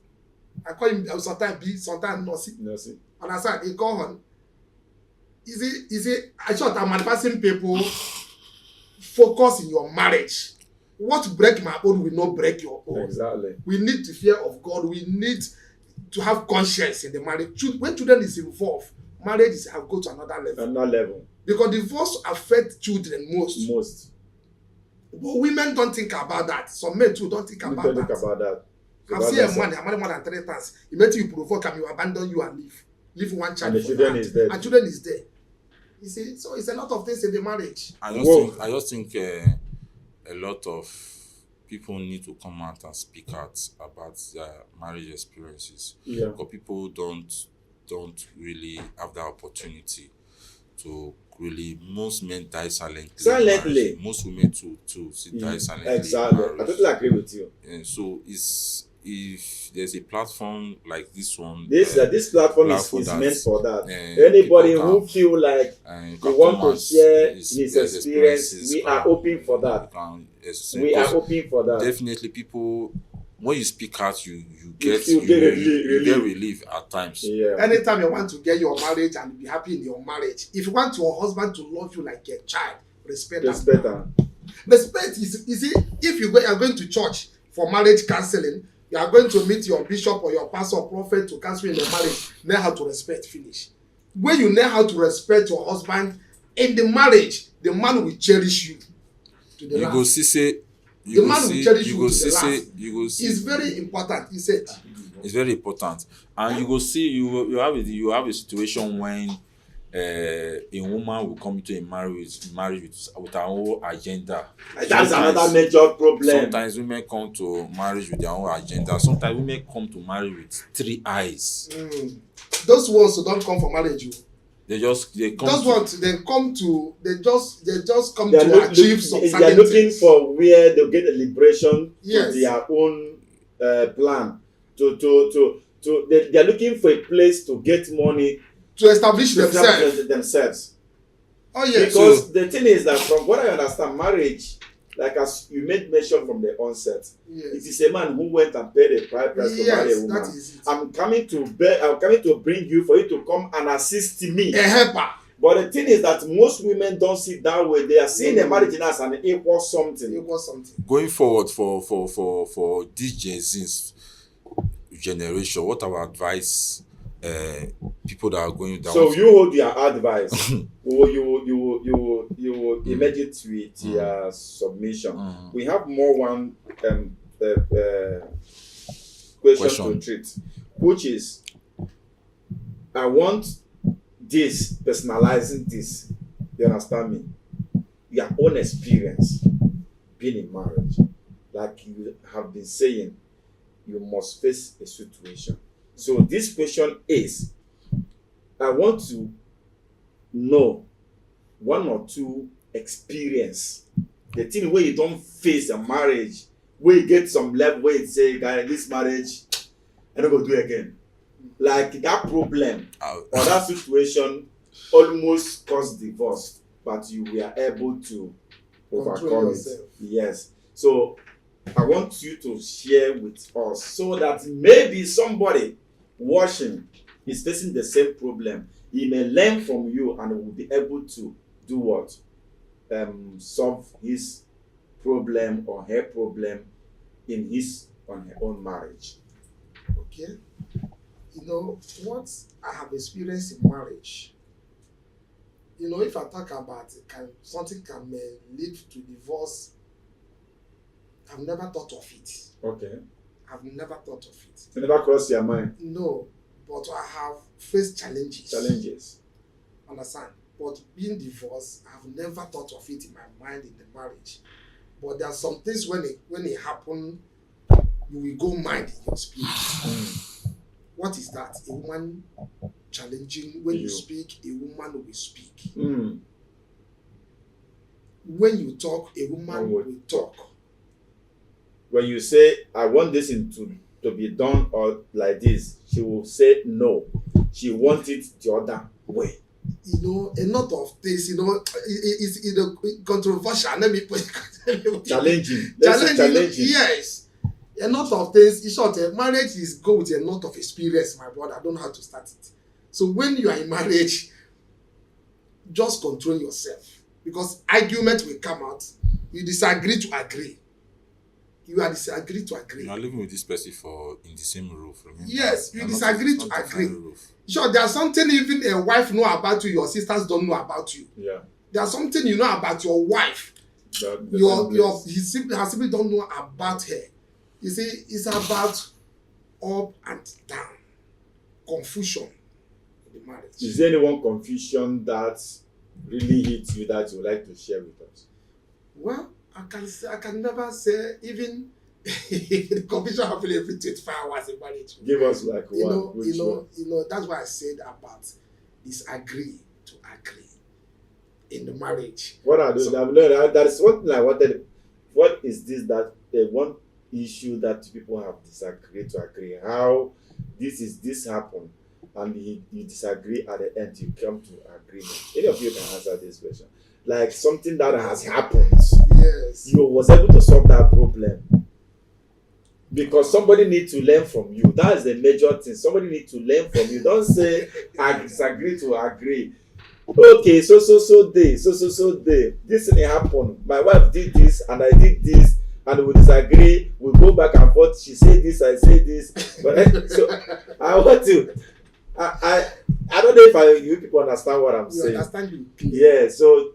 [SPEAKER 2] I call him sometimes B, sometimes Nosi. Understand? He call on. Is it? I thought I'm advising people focus in your marriage. What break my own will not break your own.
[SPEAKER 3] Exactly.
[SPEAKER 2] We need to fear of God. We need to have conscience in the marriage. When children is involved, marriage have go to another level. Because divorce affect children most. But women don't think about that. Some men too don't think about that. I've seen a man, married more than 3 times. He met you provoke him, you abandon you and leave. Leave one child.
[SPEAKER 3] And the children is dead.
[SPEAKER 2] And children is there. You see, so it's a lot of things in the marriage.
[SPEAKER 1] I just think a lot of people need to come out and speak out about their marriage experiences.
[SPEAKER 3] Yeah.
[SPEAKER 1] Because people don't really have that opportunity to really. Most men die silently. Most women too die silently.
[SPEAKER 3] Exactly. I totally agree with you.
[SPEAKER 1] And so if there's a platform like this one,
[SPEAKER 3] this platform is meant for that. Anybody who feel like they want to share his experience, we are open for that. We are open for that.
[SPEAKER 1] Definitely, people, when you speak out, you get relief at times.
[SPEAKER 2] Yeah. Anytime you want to get your marriage and be happy in your marriage, if you want your husband to love you like a child, respect them. Respect is if you are going to church for marriage counseling, you are going to meet your bishop or your pastor or prophet to counsel in the marriage. Know how to respect. Finish. When you know how to respect your husband in the marriage, the man will cherish you to the last.
[SPEAKER 1] Go see say.
[SPEAKER 2] The man will cherish you to the last. It's very important. He said.
[SPEAKER 1] It's very important, and you go see you have a situation when a woman will come into a marriage with her own agenda.
[SPEAKER 3] That's another major problem.
[SPEAKER 1] Sometimes women come to marriage with their own agenda. Sometimes women come to marriage with 3 eyes.
[SPEAKER 2] Those ones who don't come for marriage,
[SPEAKER 1] they come.
[SPEAKER 2] Those ones they just come to achieve some certain things.
[SPEAKER 3] They are looking for where they'll get a liberation to their own plan. They are looking for a place to get money
[SPEAKER 2] to establish themselves.
[SPEAKER 3] Oh yes. Because the thing is that from what I understand, marriage, like as you made mention from the onset, it is a man who went and paid a price to marry a woman. That is it. I'm coming to bring you for you to come and assist me.
[SPEAKER 2] A helper.
[SPEAKER 3] But the thing is that most women don't see it that way. They are seeing a marriage as an equal something.
[SPEAKER 1] Going forward for this Gen Z generation, what I would advise people that are going down.
[SPEAKER 3] So you hold your advice. you image it with your submission. We have more one question to treat, which is, I want this, personalizing this. You understand me? Your own experience being in marriage, like you have been saying, you must face a situation. So this question is, I want to know 1 or 2 experience. The thing where you don't face a marriage, where you get some level where you say, guys, this marriage, I'm not going to do it again. Like that problem or that situation almost caused divorce, but you were able to overcome it. Yes. So I want you to share with us so that maybe somebody watching is facing the same problem. He may learn from you and will be able to do what? Solve his problem or her problem in his or her own marriage.
[SPEAKER 2] Okay. You know, what I have experienced in marriage, you know, if I talk about something can lead to divorce, I've never thought of it.
[SPEAKER 3] Okay.
[SPEAKER 2] I've never thought of it.
[SPEAKER 3] It never crossed your mind?
[SPEAKER 2] No, but I have faced challenges. Understand? But being divorced, I've never thought of it in my mind in the marriage. But there are some things when it happen, you will go mind in your spirit. What is that? A woman challenging. When you speak, a woman will speak. When you talk, a woman will talk.
[SPEAKER 3] When you say, I want this to be done or like this, she will say no. She wants it the other way.
[SPEAKER 2] You know, a lot of things, you know, it's controversial. Let me put it.
[SPEAKER 3] Challenging.
[SPEAKER 2] Yes. A lot of things. In short, marriage is go with a lot of experience, my brother. I don't know how to start it. So when you are in marriage, just control yourself. Because argument will come out. You disagree to agree. You are disagree to agree.
[SPEAKER 1] You are living with this person in the same roof. Remember?
[SPEAKER 2] Yes, you disagree to agree. Sure, there's something even a wife know about you, your sisters don't know about you.
[SPEAKER 3] Yeah.
[SPEAKER 2] There's something you know about your wife. Her siblings don't know about her. You see, it's about up and down. Confusion in the marriage.
[SPEAKER 3] Is there any one confusion that really hits you that you would like to share with us?
[SPEAKER 2] Well, I can never say even the confusion happen every 25 hours in marriage.
[SPEAKER 3] Give us like one.
[SPEAKER 2] You know, that's why I said about disagree to agree in the marriage.
[SPEAKER 3] What are those? That is one thing I wanted. What is this that one issue that people have disagree to agree? How this happened and you disagree at the end, you come to agreement. Any of you can answer this question. Like something that has happened.
[SPEAKER 2] Yes.
[SPEAKER 3] You was able to solve that problem. Because somebody needs to learn from you. That is the major thing. Somebody needs to learn from you. Don't say I disagree to agree. Okay, so day. This thing happened. My wife did this and I did this, and we disagree. We go back and forth. She said this, I say this. But so I want to. I don't know if you people understand what I'm saying.
[SPEAKER 2] Understand you.
[SPEAKER 3] Yeah. So,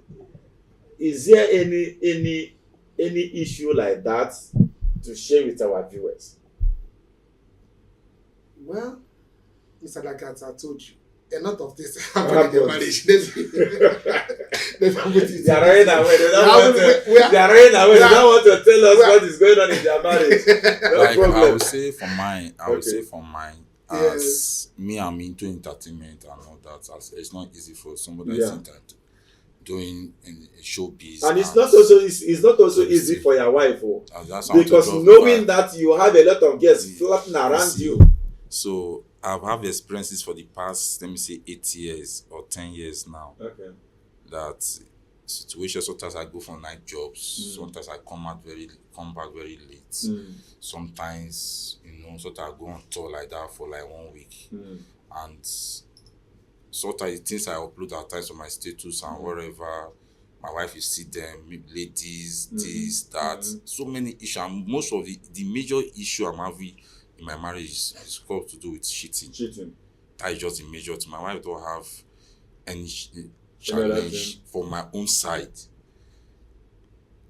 [SPEAKER 3] is there any issue like that to share with our viewers?
[SPEAKER 2] Well, Mr. Lagat, I told you, a lot of things happen in the marriage.
[SPEAKER 3] They are running away. They are running away. They don't want to tell us what is going on in their marriage. No
[SPEAKER 1] Like
[SPEAKER 3] problem.
[SPEAKER 1] I would say for mine,
[SPEAKER 2] Yes.
[SPEAKER 1] as me, I'm into entertainment and all that. It's not easy for somebody that's doing in showbiz.
[SPEAKER 3] And it's not also easy for your wife, because knowing that you have a lot of guests floating around you.
[SPEAKER 1] So I've had experiences for the past, let me say, 8 years or 10 years now.
[SPEAKER 3] Okay.
[SPEAKER 1] That situations, sometimes I go for night jobs, sometimes I come back very late. Sometimes, sometimes I go on tour like that for like 1 week. And sometimes things I upload at times on my status and wherever, my wife, you see them, ladies, this, that, so many issues. And most of the major issue I'm having in my marriage is got to do with cheating. That is just the major thing. My wife don't have any challenge for my own side.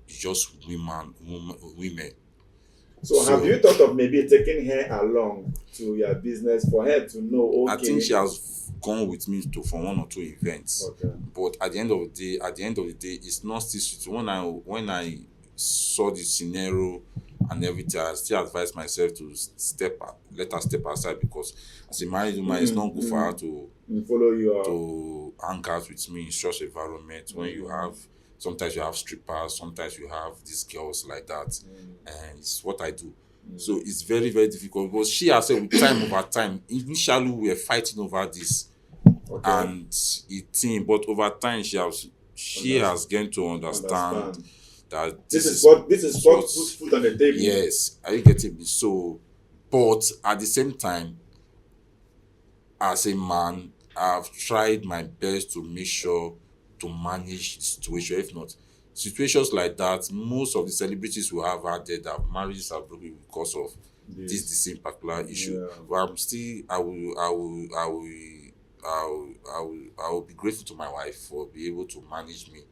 [SPEAKER 1] It's just women.
[SPEAKER 3] So have you thought of maybe taking her along to your business for her to know? Okay,
[SPEAKER 1] I think she has gone with me for 1 or 2 events.
[SPEAKER 3] Okay.
[SPEAKER 1] But at the end of the day, it's not still when I saw the scenario and everything, I still advise myself to let her step aside, because as a married woman, it's not good for her to
[SPEAKER 3] follow you
[SPEAKER 1] to hang out with me in such environment when you have. Sometimes you have strippers, sometimes you have these girls like that, and it's what I do. So it's very, very difficult. But she herself, with time over time, initially we were fighting over this, and but over time she has gained to understand that
[SPEAKER 3] this is what puts food on the table.
[SPEAKER 1] Yes, are you getting me? So, but at the same time, as a man, I've tried my best to make sure to manage the situation. If not, situations like that, most of the celebrities we have out there that marriages are broken because of this the same particular issue. But I'm still, I will be grateful to my wife for being able to manage me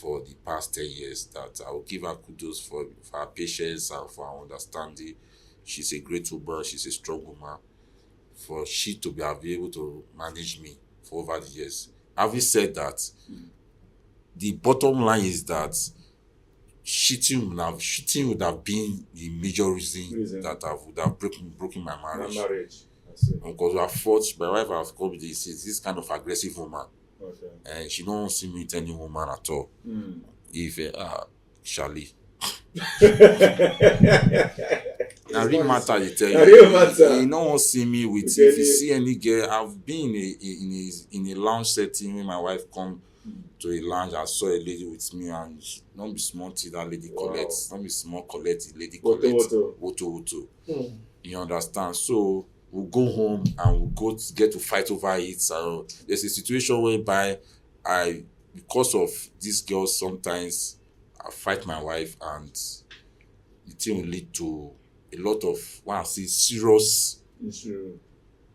[SPEAKER 1] for the past 10 years. That I will give her kudos for her patience and for her understanding. She's a great woman. She's a strong woman. For she to be able to manage me for over the years. Having said that, the bottom line is that cheating would have been the major reason that I would have broken my marriage. Because we have fought. My wife has come with this kind of aggressive woman, and she don't see me with any woman at all. If Charlie. Now, real matter, you tell you don't want to see me with. If you see any girl, I've been in a lounge setting when my wife come to a lounge. I saw a lady with me, and she, don't be small tea that lady collects. Don't be small collect, the lady collects. Woto. You understand? So we'll go home and we'll get to fight over it. So there's a situation whereby because of these girls, sometimes I fight my wife, and the thing will lead to a lot of serious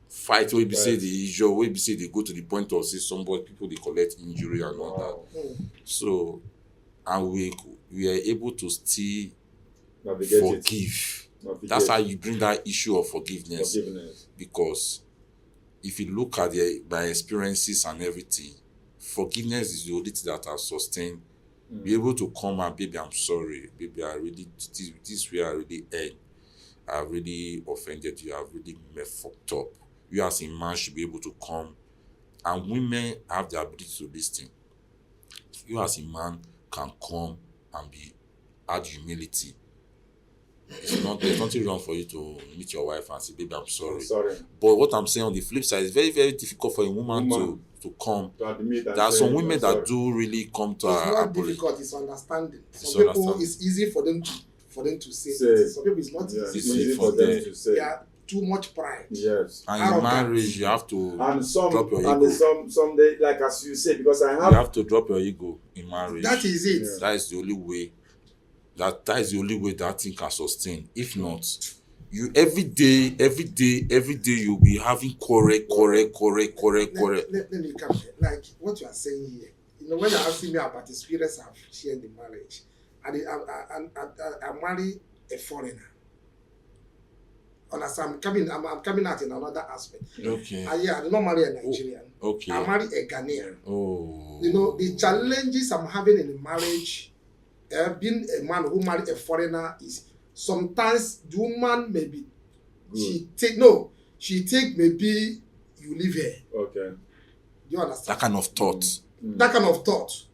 [SPEAKER 1] fight where we say the issue, where we say they go to the point of say people they collect injury and all that. So, and we are able to still forgive. That's how you bring that issue of forgiveness. Because if you look at my experiences and everything, forgiveness is the only thing that has sustained. Be able to come and, baby, I'm sorry, baby, I really this way I really erred. I really offended you. I really fucked up. You as a man should be able to come, and women have the ability to listen. You as a man can come and add humility. There's nothing wrong for you to meet your wife and say, baby, I'm sorry. But what I'm saying on the flip side, it's very, very difficult for a woman to come. There are some women that do really come to
[SPEAKER 2] It's not difficult, it's understanding. Some people, it's easy for them to say. Some people, it's not easy for them to say. They are too much pride.
[SPEAKER 1] Yes. And in marriage, you have to drop your ego.
[SPEAKER 3] And some day, like as you say, because
[SPEAKER 1] you have to drop your ego in marriage.
[SPEAKER 2] That is it.
[SPEAKER 1] Yeah. That is the only way. That is the only way that thing can sustain. If not, you every day you'll be having correct.
[SPEAKER 2] Let me come here. Like what you are saying here. When you're asking me about the experience I've shared in marriage, I marry a foreigner. Understand? I'm coming out in another aspect.
[SPEAKER 1] Okay.
[SPEAKER 2] I did not marry a Nigerian.
[SPEAKER 1] Okay.
[SPEAKER 2] I married a Ghanaian.
[SPEAKER 1] Oh.
[SPEAKER 2] You know, the challenges I'm having in the marriage, being a man who married a foreigner, is sometimes the woman maybe she take maybe you live here.
[SPEAKER 3] Okay.
[SPEAKER 2] You understand?
[SPEAKER 1] That kind of thought.
[SPEAKER 2] That kind of thought.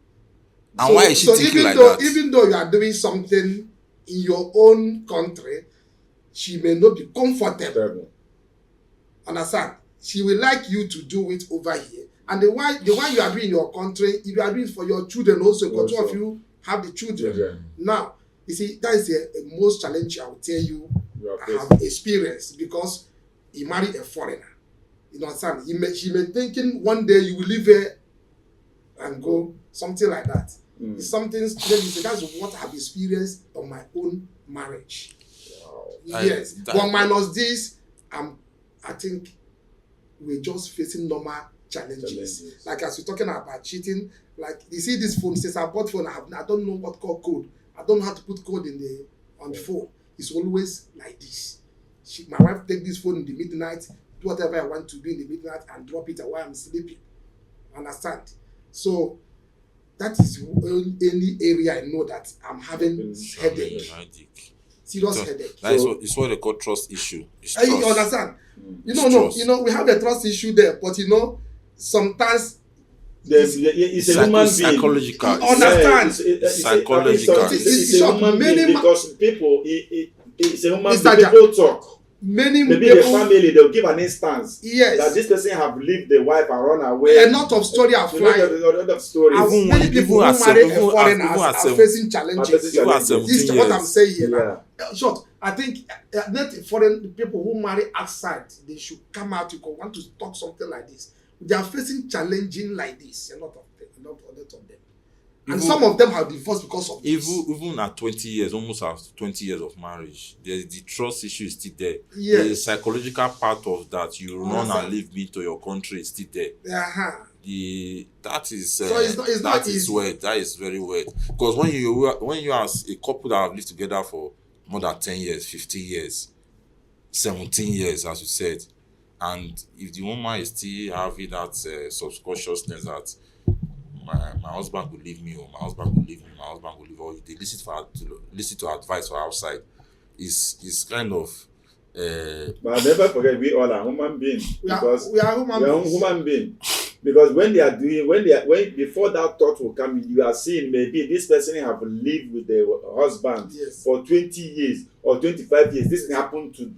[SPEAKER 1] And why is she thinking like that?
[SPEAKER 2] Even though you are doing something in your own country, she may not be comfortable. Understand? She will like you to do it over here. And the one you are doing in your country, if you are doing it for your children also, because two of you have the children.
[SPEAKER 3] Yeah.
[SPEAKER 2] Now, you see, that is the most challenge I will tell you I have experienced, because he married a foreigner. You understand? She may thinking one day you will leave here and go, something like that. It's something, that's what I have experienced on my own marriage. Wow. Yes. But minus this, I think we're just facing normal challenges. Like as we're talking about cheating, like you see this phone, since I bought phone, I don't know what called code. I don't know how to put code on the phone. It's always like this. My wife take this phone in the midnight, do whatever I want to do in the midnight and drop it while I'm sleeping. Understand? So that is any area I know that I'm having headache. Serious headache.
[SPEAKER 1] It's what they call trust issue.
[SPEAKER 2] You understand? We have a trust issue there, but sometimes
[SPEAKER 3] it's a human being.
[SPEAKER 1] Psychological.
[SPEAKER 2] Understand?
[SPEAKER 1] Psychological.
[SPEAKER 3] It's a human being, because people, it's a human being.
[SPEAKER 2] Ajah.
[SPEAKER 3] People talk.
[SPEAKER 2] Maybe
[SPEAKER 3] the family, they'll give an instance that this person have leaved the wife and run away.
[SPEAKER 2] A lot of stories are flying.
[SPEAKER 3] A lot of stories.
[SPEAKER 2] Many people who marry a foreigner are facing challenges. This is what I'm saying here. Short. I think foreign people who marry outside, they should come out to want to talk something like this. They are facing challenging like this. A lot of them. And some of them have divorced because of this.
[SPEAKER 1] Even at 20 years, almost after 20 years of marriage, the trust issue is still there.
[SPEAKER 2] Yes.
[SPEAKER 1] The psychological part of that, you run and leave me to your country, is still there. That is
[SPEAKER 2] so it's not easy.
[SPEAKER 1] Weird. That is very weird. Because when you as a couple that have lived together for more than 10 years, 15 years, 17 years, as you said, and if the woman is still having that subconsciousness that my husband will leave me, or my husband will leave me, or they listen to advice for outside, is kind of.
[SPEAKER 3] But never forget, we all are human beings.
[SPEAKER 2] We are
[SPEAKER 3] human beings. Because when before that thought will come in, you are seeing maybe this person have lived with the husband for 20 years or 25 years. This happened to.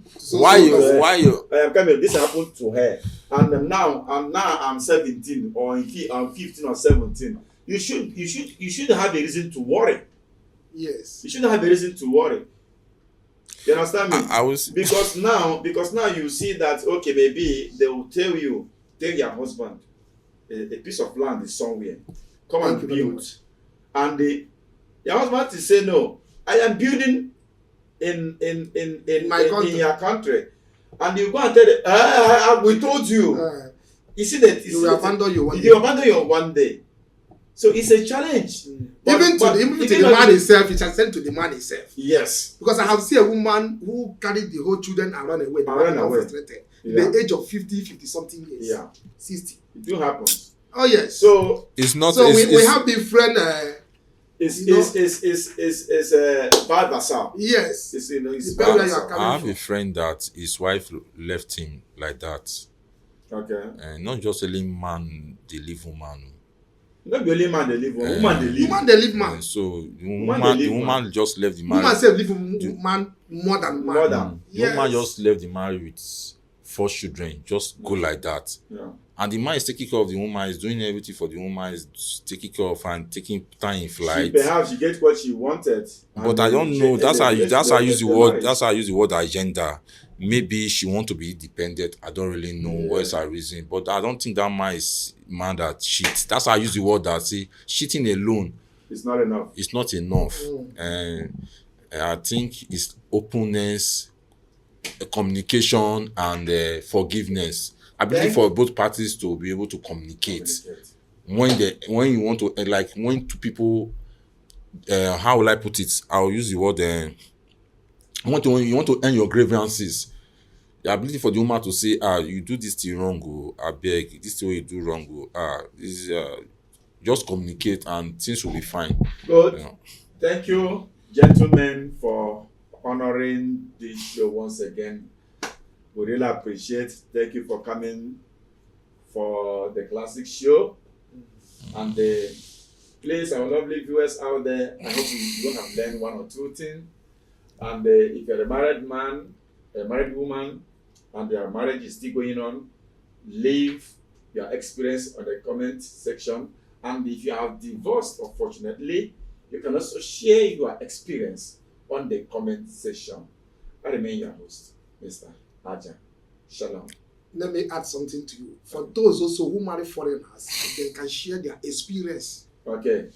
[SPEAKER 3] This happened to her, and now I'm 17 or I'm 15 or 17. You should have a reason to worry.
[SPEAKER 2] Yes.
[SPEAKER 3] You shouldn't have a reason to worry. You understand me? Because now you see that, okay, maybe they will tell your husband a piece of land is somewhere, come and build, and your husband will say, no, I am building in
[SPEAKER 2] my country.
[SPEAKER 3] In your country, and you go and tell them, we told you. You see that
[SPEAKER 2] you will abandon you one day.
[SPEAKER 3] You abandon you one day. So it's a challenge.
[SPEAKER 2] Even to the man himself, it has sent to the man himself.
[SPEAKER 3] Yes.
[SPEAKER 2] Because I have seen a woman who carried the whole children and ran away. The age of 50 something years.
[SPEAKER 3] Yeah.
[SPEAKER 2] 60.
[SPEAKER 3] It do happen.
[SPEAKER 2] Oh yes.
[SPEAKER 3] So
[SPEAKER 1] it's not.
[SPEAKER 2] So we have different.
[SPEAKER 3] It's bad basal.
[SPEAKER 2] Yes.
[SPEAKER 3] It's
[SPEAKER 1] bad basal. I have a friend that his wife left him like that.
[SPEAKER 3] Okay.
[SPEAKER 1] And not just only man they leave woman.
[SPEAKER 3] Not the only man they leave woman they leave.
[SPEAKER 2] Woman they leave man.
[SPEAKER 1] So the woman just left the marriage.
[SPEAKER 2] Woman said leave man more than man.
[SPEAKER 1] The woman just left the marriage with 4 children. Just go like that.
[SPEAKER 3] Yeah.
[SPEAKER 1] And the man is taking care of the woman, is doing everything for the woman, is taking care of her and taking time in flight.
[SPEAKER 3] Perhaps she gets what she wanted.
[SPEAKER 1] But I don't know. That's how I use the word agenda. Maybe she want to be independent. I don't really know what's her reason. But I don't think that man is man that cheats. That's how I use the word that say cheating alone.
[SPEAKER 3] It's not enough.
[SPEAKER 1] It's not enough. And I think it's openness, communication, and forgiveness. I believe for both parties to be able to communicate. When you want to, like, when two people, how will I put it? I'll use the word, when you want to end your grievances, the ability for the woman to say, you do this thing wrong, oh, I beg, this thing you do wrong, oh, this is, just communicate and things will be fine.
[SPEAKER 3] Good.
[SPEAKER 1] You know.
[SPEAKER 3] Thank you, gentlemen, for honoring this show once again. We really appreciate. Thank you for coming for the classic show. And please, our lovely viewers out there, I hope you have learned one or two things. And if you're a married man, a married woman, and your marriage is still going on, leave your experience on the comment section. And if you have divorced, unfortunately, you can also share your experience on the comment section. I remain your host, Mr. Ajah. Shalom.
[SPEAKER 2] Let me add something to you. For those also who marry foreigners, they can share their experience.
[SPEAKER 3] Okay,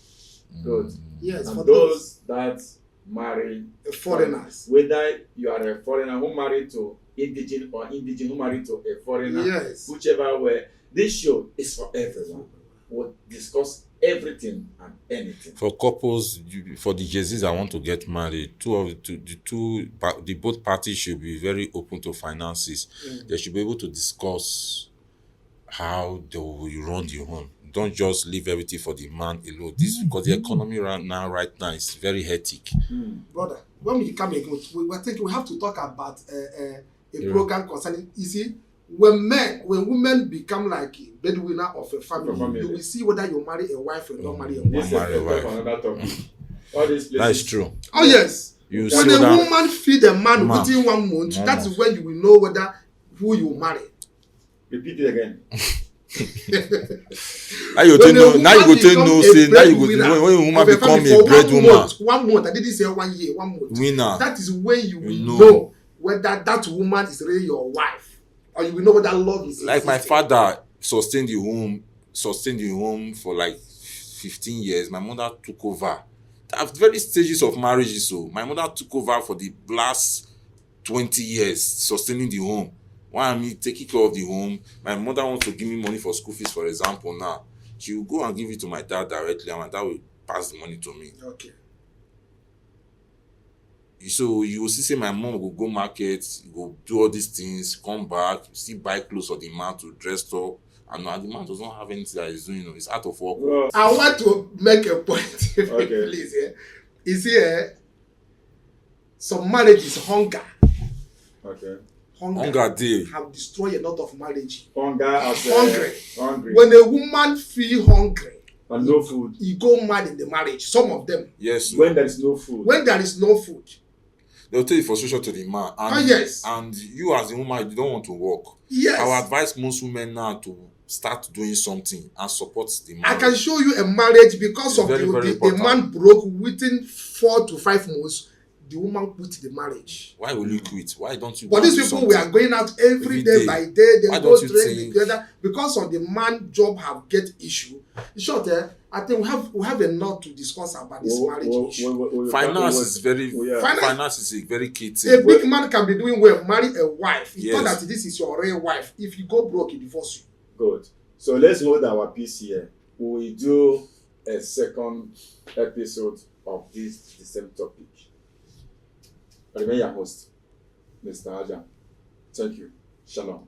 [SPEAKER 3] good.
[SPEAKER 2] Yes,
[SPEAKER 3] and
[SPEAKER 2] for
[SPEAKER 3] those that marry
[SPEAKER 2] foreigners.
[SPEAKER 3] Whether you are a foreigner who married to indigenous or indigenous who married to a foreigner,
[SPEAKER 2] yes,
[SPEAKER 3] whichever way, this show is for everyone. We'll discuss everything and anything.
[SPEAKER 1] For couples, for the Jay-Z's that want to get married, the both parties should be very open to finances. They should be able to discuss how they will run the home. Don't just leave everything for the man alone. This because the economy right now is very hectic.
[SPEAKER 2] Brother, when we come again, we think we have to talk about a program concerning. You see, when women become like a breadwinner of a family, you will see whether you marry a wife or don't marry a wife.
[SPEAKER 3] That
[SPEAKER 1] is true.
[SPEAKER 2] Oh yes.
[SPEAKER 1] When
[SPEAKER 2] a woman feed a man within 1 month, that is when you will know whether who you marry.
[SPEAKER 3] Repeat it again.
[SPEAKER 1] Now you go take no say. Now you go when a woman become a breadwinner.
[SPEAKER 2] 1 month. I didn't say 1 year. 1 month.
[SPEAKER 1] Winner.
[SPEAKER 2] That is when you will know whether that woman is really your wife, or you will know whether love is.
[SPEAKER 1] Like my father sustained the home for like 15 years. My mother took over. At very stages of marriage, so my mother took over for the last 20 years, sustaining the home. While I'm taking care of the home, my mother wants to give me money for school fees, for example. Now she will go and give it to my dad directly, and my dad will pass the money to me.
[SPEAKER 2] Okay.
[SPEAKER 1] So you will see, say my mom will go market, go do all these things, come back, still buy clothes for the man to dress up, and now the man does not have anything that he's doing. It's out of work.
[SPEAKER 2] Well, I want to make a point, okay. Please. You see, some marriage is hunger.
[SPEAKER 3] Okay.
[SPEAKER 2] Hunger have destroyed a lot of marriage.
[SPEAKER 3] Hungry.
[SPEAKER 2] When a woman feel hungry
[SPEAKER 3] and no food,
[SPEAKER 2] you go mad in the marriage. Some of them.
[SPEAKER 1] Yes.
[SPEAKER 3] When there is no food.
[SPEAKER 2] When there is no food.
[SPEAKER 1] They'll take frustration to the man. And,
[SPEAKER 2] yes.
[SPEAKER 1] And you as a woman, you don't want to work.
[SPEAKER 2] Yes.
[SPEAKER 1] I would advise most women now to start doing something and support the man.
[SPEAKER 2] I can show you a marriage because of the man broke within 4 to 5 months. The woman quit the marriage.
[SPEAKER 1] Why will you quit? Why don't you?
[SPEAKER 2] But these people we are going out every day by day. They go train together because of the man job have get issue. In short, I think we have enough to discuss about this marriage issue.
[SPEAKER 1] Finance is a very key thing.
[SPEAKER 2] A big man can be doing well, marry a wife. It's not that this is your real wife. If you go broke, he divorce you.
[SPEAKER 3] Good. So let's hold our peace here. We will do a second episode of the same topic. I remain your host, Mr. Ajah. Thank you. Shalom.